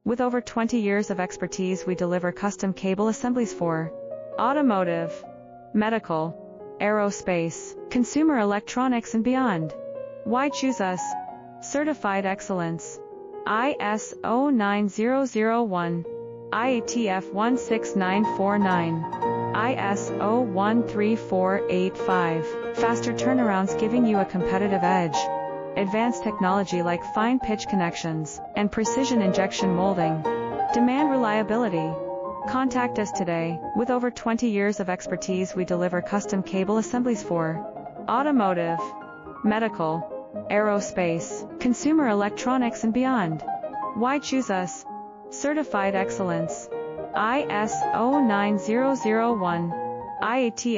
With over 20 years of expertise, we deliver custom cable assemblies for automotive, medical, aerospace, consumer electronics, and beyond. Why choose us? Certified excellence. ISO 9001, IATF 16949, ISO 13485. Faster turnarounds, giving you a competitive edge. Advanced technology like fine pitch connections and precision injection molding. Demand reliability. Contact us today. With over 20 years of expertise, we deliver custom cable assemblies for automotive, medical, aerospace, consumer electronics, and beyond. Why choose us? Certified excellence. ISO 9001, IATF